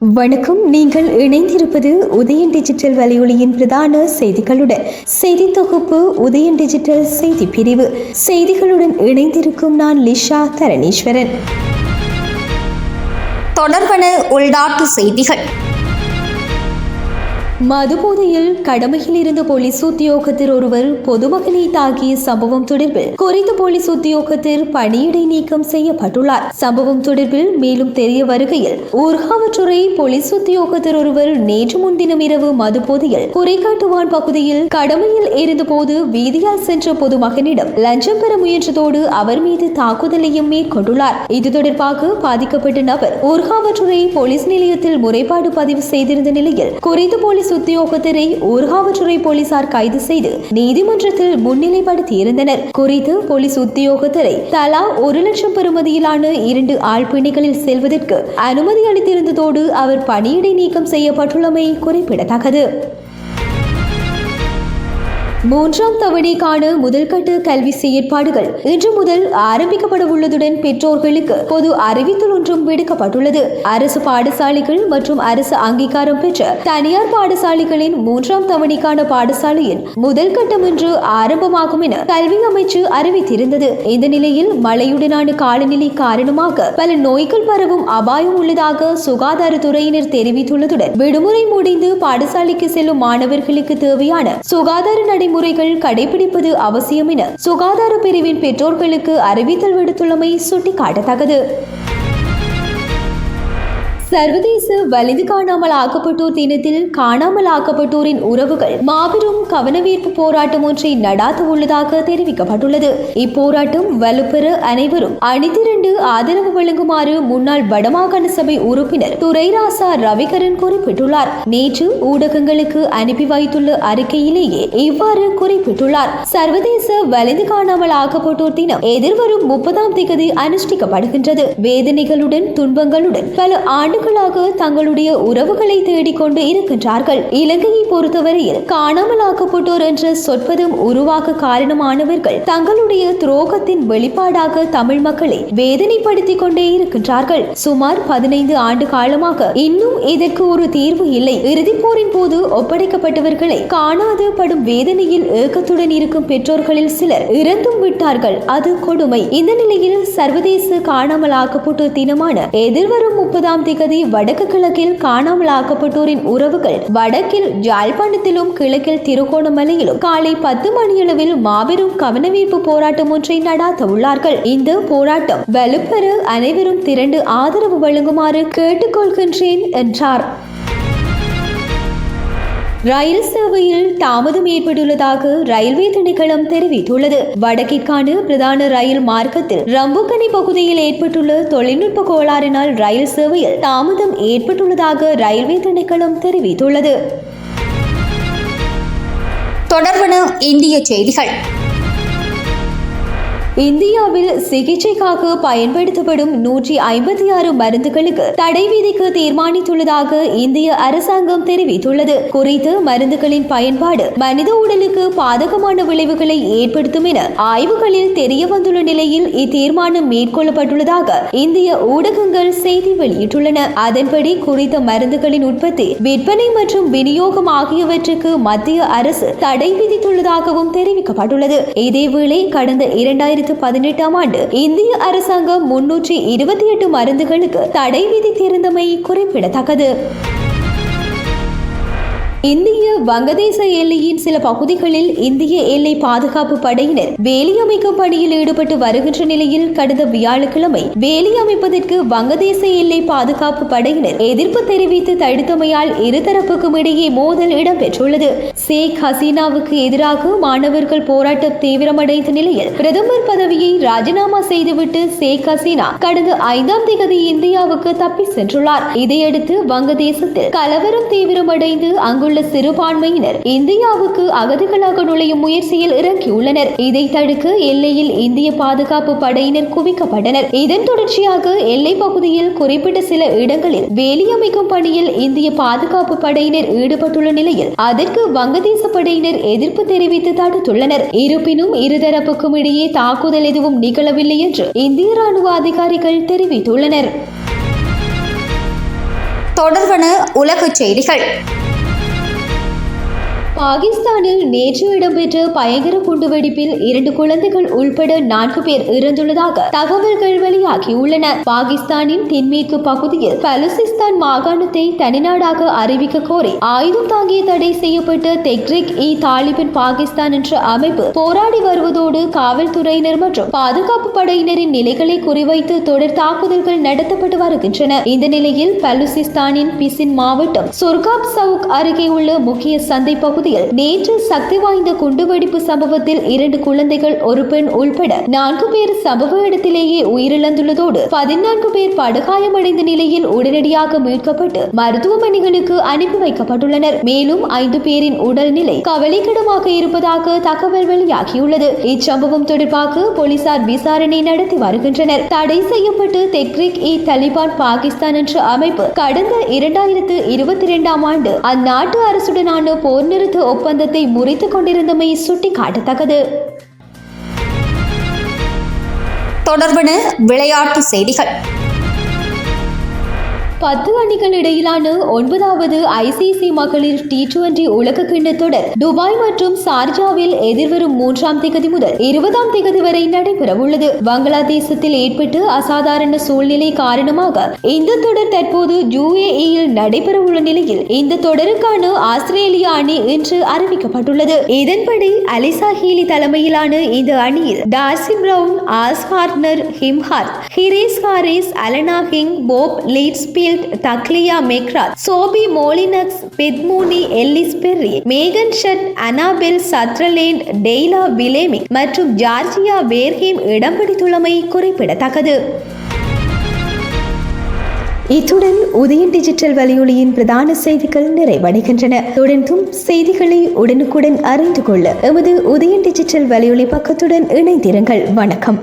வணக்கம். நீங்கள் இணைந்திருப்பது உதயன் டிஜிட்டல் வலையொலியின் பிரதான செய்திகளுடன். செய்தி தொகுப்பு உதயன் டிஜிட்டல் செய்தி பிரிவு. செய்திகளுடன் இணைந்திருக்கும் நான் லிஷா தரணீஸ்வரன். தொடர்பான உள்நாட்டு செய்திகள். மதுபோதையில் கடமையில் இருந்த போலீஸ் உத்தியோகத்தர் ஒருவர் பொதுமக்களை தாக்கிய சம்பவம் தொடர்பில் குறித்த போலீஸ் உத்தியோகத்தர் பணியிடை நீக்கம் செய்யப்பட்டுள்ளார். சம்பவம் தொடர்பில் மேலும் தெரிய வருகையில், ஊர்காவற்றுறை போலீஸ் உத்தியோகத்தர் ஒருவர் நேற்று முன்தினம் இரவு மதுபோதையில் குறைக்காட்டுவான் பகுதியில் கடமையில் இருந்தபோது வீதியால் சென்ற பொதுமகனிடம் லஞ்சம் பெற முயன்றதோடு அவர் மீது தாக்குதலையும் மேற்கொண்டுள்ளார். இது தொடர்பாக பாதிக்கப்பட்ட நபர் ஊர்காவற்றுறை போலீஸ் நிலையத்தில் முறைப்பாடு பதிவு செய்திருந்த நிலையில் குறித்த போலீஸ் உத்தியோகத்தரை ஊர்காவற்றுறை போலீசார் கைது செய்து நீதிமன்றத்தில் முன்னிலைப்படுத்தியிருந்தனர். குறித்து போலீஸ் உத்தியோகத்தரை தலா 1 லட்சம் பெறுமதியிலான 2 ஆழ்பிணைகளில் செல்வதற்கு அனுமதி அளித்திருந்ததோடு அவர் பணியிடை நீக்கம் செய்யப்பட்டுள்ளமை குறிப்பிடத்தக்கது. 3ஆம் தவணைக்கான முதல்கட்ட கல்வி செயற்பாடுகள் இன்று முதல் ஆரம்பிக்கப்பட உள்ளதுடன் பெற்றோர்களுக்கு பொது அறிவித்தல் ஒன்றும் விடுக்கப்பட்டுள்ளது. அரசு பாடசாலைகள் மற்றும் அரசு அங்கீகாரம் பெற்ற தனியார் பாடசாலைகளின் 3ஆம் தவணைக்கான பாடசாலையின் முதல் கட்டம் இன்று ஆரம்பமாகும் என கல்வி அமைச்சு அறிவித்திருந்தது. இந்த நிலையில் மழையுடனான காலநிலை காரணமாக பல நோய்கள் பரவும் அபாயம் உள்ளதாக சுகாதாரத்துறையினர் தெரிவித்துள்ளதுடன் விடுமுறை முடிந்து பாடசாலைக்கு செல்லும் மாணவர்களுக்கு தேவையான சுகாதார முறைகள் கடைபிடிப்பது அவசியம் என சுகாதார பிரிவின் பெற்றோர்களுக்கு அறிவித்தல் விடுத்துள்ளமை சுட்டிக்காட்டத்தக்கது. சர்வதேச வலிந்து காணாமல் ஆக்கப்பட்டோர் தினத்தில் காணாமல் ஆக்கப்பட்டோரின் உறவுகள் மாபெரும் கவனவீர்ப்பு போராட்டம் ஒன்றை நடாத்த உள்ளதாக தெரிவிக்கப்பட்டுள்ளது. இப்போராட்டம் வலுப்பெற அனைவரும் அணிதிரண்டு ஆதரவு வழங்குமாறு முன்னாள் வடமாகாண சபை உறுப்பினர் துரைராசா ரவிகரன் குறிப்பிட்டுள்ளார். நேற்று ஊடகங்களுக்கு அனுப்பி வைத்துள்ள அறிக்கையிலேயே இவ்வாறு குறிப்பிட்டுள்ளார். சர்வதேச வலிந்து காணாமல் ஆக்கப்பட்டோர் தினம் எதிர்வரும் 30ஆம் தேதி அனுஷ்டிக்கப்படுகின்றது. வேதனைகளுடன் துன்பங்களுடன் பல ஆண்டு தங்களுடைய உறவுகளை தேடிக்கொண்டு இருக்கின்றார்கள். இலங்கையை பொறுத்தவரையில் காணாமல் ஆக்கப்பட்டோர் என்ற சொற்பதம் உருவாக்க காரணமானவர்கள் தங்களுடைய துரோகத்தின் வெளிப்பாடாக தமிழ் மக்களை வேதனைப்படுத்திக் கொண்டே இருக்கின்றார்கள். சுமார் 15 ஆண்டு காலமாக இன்னும் இதற்கு ஒரு தீர்வு இல்லை. இறுதிப் போரின் போது ஒப்படைக்கப்பட்டவர்களை காணாது படும் வேதனையில் ஏக்கத்துடன் இருக்கும் பெற்றோர்களில் சிலர் இறந்தும் விட்டார்கள். அது கொடுமை. இந்த நிலையில் சர்வதேச காணாமல் ஆக்கப்பட்டோர் தினமான எதிர்வரும் 30ஆம் தேதி வடக்கு கிழக்கில் காணாமல் ஆக்கப்பட்டோரின் உறவுகள் வடக்கில் யாழ்ப்பாணத்திலும் கிழக்கில் திருகோணமலையிலும் காலை 10 மணியளவில் மாபெரும் கவனவீர்ப்பு போராட்டம் ஒன்றை நடாத்த உள்ளார்கள். இந்த போராட்டம் வலுப்பெற அனைவரும் திரண்டு ஆதரவு வழங்குமாறு கேட்டுக்கொள்கின்றேன் என்றார். ரயில் சேவையில் தாமதம் ஏற்பட்டுள்ளதாக ரயில்வே திணைக்களம் தெரிவித்துள்ளது. வடக்கிற்கான பிரதான ரயில் மார்க்கத்தில் ரம்புக்கனி பகுதியில் ஏற்பட்டுள்ள தொழில்நுட்ப கோளாறினால் ரயில் சேவையில் தாமதம் ஏற்பட்டுள்ளதாக ரயில்வே திணைக்களம் தெரிவித்துள்ளது. தொடர்பான இந்திய செய்திகள். இந்தியாவில் சிகிச்சைக்காக பயன்படுத்தப்படும் 156 மருந்துகளுக்கு தடை விதிக்க தீர்மானித்துள்ளதாக இந்திய அரசாங்கம் தெரிவித்துள்ளது. குறித்த மருந்துகளின் பயன்பாடு மனித உடலுக்கு பாதகமான விளைவுகளை ஏற்படுத்தும் என ஆய்வுகளில் தெரிய வந்துள்ள நிலையில் இத்தீர்மானம் மேற்கொள்ளப்பட்டுள்ளதாக இந்திய ஊடகங்கள் செய்தி வெளியிட்டுள்ளன. அதன்படி குறித்த மருந்துகளின் உற்பத்தி, விற்பனை மற்றும் விநியோகம் ஆகியவற்றுக்கு மத்திய அரசு தடை விதித்துள்ளதாகவும் தெரிவிக்கப்பட்டுள்ளது. இதேவேளை கடந்த 2018ஆம் ஆண்டு இந்திய அரசாங்கம் 328 மருந்துகளுக்கு தடை விதித்திருந்தமை குறிப்பிடத்தக்கது. இந்திய வங்கதேச எல்லையின் சில பகுதிகளில் இந்திய எல்லை பாதுகாப்பு படையினர் வேலி அமைக்கும் பணியில் ஈடுபட்டு வருகின்ற நிலையில் கடந்த வியாழக்கிழமை வேலி அமைப்பதற்கு வங்கதேச எல்லை பாதுகாப்பு படையினர் எதிர்ப்பு தெரிவித்து தடுத்தமையால் இருதரப்புக்கும் இடையே மோதல் இடம்பெற்றுள்ளது. ஷேக் ஹசீனாவுக்கு எதிராக மாணவர்கள் போராட்டம் தீவிரமடைந்த நிலையில் பிரதமர் பதவியை ராஜினாமா செய்துவிட்டு ஷேக் ஹசீனா கடந்த 5ஆம் தேதி இந்தியாவுக்கு தப்பி சென்றுள்ளார். இதையடுத்து வங்கதேசத்தில் கலவரம் தீவிரமடைந்து அங்குள்ள சிறுபான்மையினர் இந்தியாவுக்கு அகதிகளாக நுழையும் முயற்சியில் இறங்கியுள்ளனர். இதை தடுக்க எல்லையில் இந்திய பாதுகாப்பு படையினர் குவிக்கப்பட்டனர். இதன் தொடர்ச்சியாக எல்லை பகுதியில் குறிப்பிட்ட சில இடங்களில் வேலி அமைக்கும் பணியில் இந்திய பாதுகாப்பு படையினர் ஈடுபட்டுள்ள நிலையில் அதற்கு வங்கதேச படையினர் எதிர்ப்பு தெரிவித்து தடுத்துள்ளனர். இருப்பினும் இருதரப்புக்கும் இடையே தாக்குதல் எதுவும் நிகழவில்லை என்று இந்திய ராணுவ அதிகாரிகள் தெரிவித்துள்ளனர். தொடர்வன உலகச் செய்திகள். பாகிஸ்தானில் நேற்று இடம்பெற்ற பயங்கர குண்டுவெடிப்பில் 2 குழந்தைகள் உள்பட 4 பேர் இறந்துள்ளதாக தகவல்கள் வெளியாகியுள்ளன. பாகிஸ்தானின் தென்மேற்கு பகுதியில் பலுசிஸ்தான் மாகாணத்தை தனிநாடாக அறிவிக்க கோரி ஆயுதம் தாங்கிய தடை செய்யப்பட்ட தெஹ்ரிக்-இ-தாலிபான் பாகிஸ்தான் என்ற அமைப்பு போராடி வருவதோடு காவல்துறையினர் மற்றும் பாதுகாப்பு படையினரின் நிலைகளை குறிவைத்து தொடர் தாக்குதல்கள் நடத்தப்பட்டு வருகின்றன. இந்த நிலையில் பலுசிஸ்தானின் பிசின் மாவட்டம் சுர்காப் சவுக் அருகே உள்ள முக்கிய சந்தை பகுதி நேற்று சக்தி வாய்ந்த குண்டுவெடிப்பு சம்பவத்தில் 2 குழந்தைகள், ஒரு பெண் உள்பட 4 பேர் சம்பவ இடத்திலேயே உயிரிழந்துள்ளதோடு 14 பேர் படுகாயமடைந்த நிலையில் உடனடியாக மீட்கப்பட்டு மருத்துவமனைகளுக்கு அனுப்பி வைக்கப்பட்டுள்ளனர். மேலும் 5 பேரின் உடல்நிலை கவலைக்கிடமாக இருப்பதாக தகவல் வெளியாகியுள்ளது. இச்சம்பவம் தொடர்பாக போலீசார் விசாரணை நடத்தி வருகின்றனர். தடை செய்யப்பட்டு தெஹ்ரிக்-இ-தாலிபான் பாகிஸ்தான் என்ற அமைப்பு கடந்த 2022ஆம் ஆண்டு அந்நாட்டு அரசுடனான போர் நிறுத்த ஒப்பந்தத்தை முறித்துக் கொண்டிருந்தமை சுட்டிக்காட்டத்தக்கது. தொடர்பன விளையாட்டு செய்திகள். 10 அணிகள் இடையிலான 9வது ICC மகளிர் T20 உலகக்கிண்ண தொடர் துபாய் மற்றும் சார்ஜாவில் எதிர்வரும் 3ஆம் தேதி முதல் 20ஆம் தேதி வரை நடைபெறவுள்ளது. வங்களாதேசத்தில் ஏற்பட்ட அசாதாரண சூழ்நிலை காரணமாக இந்த தொடர் தற்போது UAEயில் நடைபெறவுள்ள நிலையில் இந்த தொடருக்கான ஆஸ்திரேலிய அணி இன்று அறிவிக்கப்பட்டுள்ளது. இதன்படி அலிசா ஹீலி தலைமையிலான இந்த அணியில் Darcie Brown, Ash Gardner, Kim Garth, Grace Harris, Alana King, Phoebe Litchfield, Tahlia McGrath, Sophie Molineux, Beth Mooney, Ellyse Perry, Megan Schutt, Annabel Sutherland, Tayla Vlaeminck மற்றும் ஜார்ஜியா வேர்ஹேம் இடம் பிடித்துள்ளமை குறிப்பிடத்தக்கது. இத்துடன் உதயன் டிஜிட்டல் வலையொலியின் பிரதான செய்திகள் நிறைவடைகின்றன. தொடர்ந்தும் செய்திகளை உடனுக்குடன் அறிந்து கொள்ள எமது உதயன் டிஜிட்டல் வலையொலி பக்கத்துடன் இணைந்திருங்கள். வணக்கம்.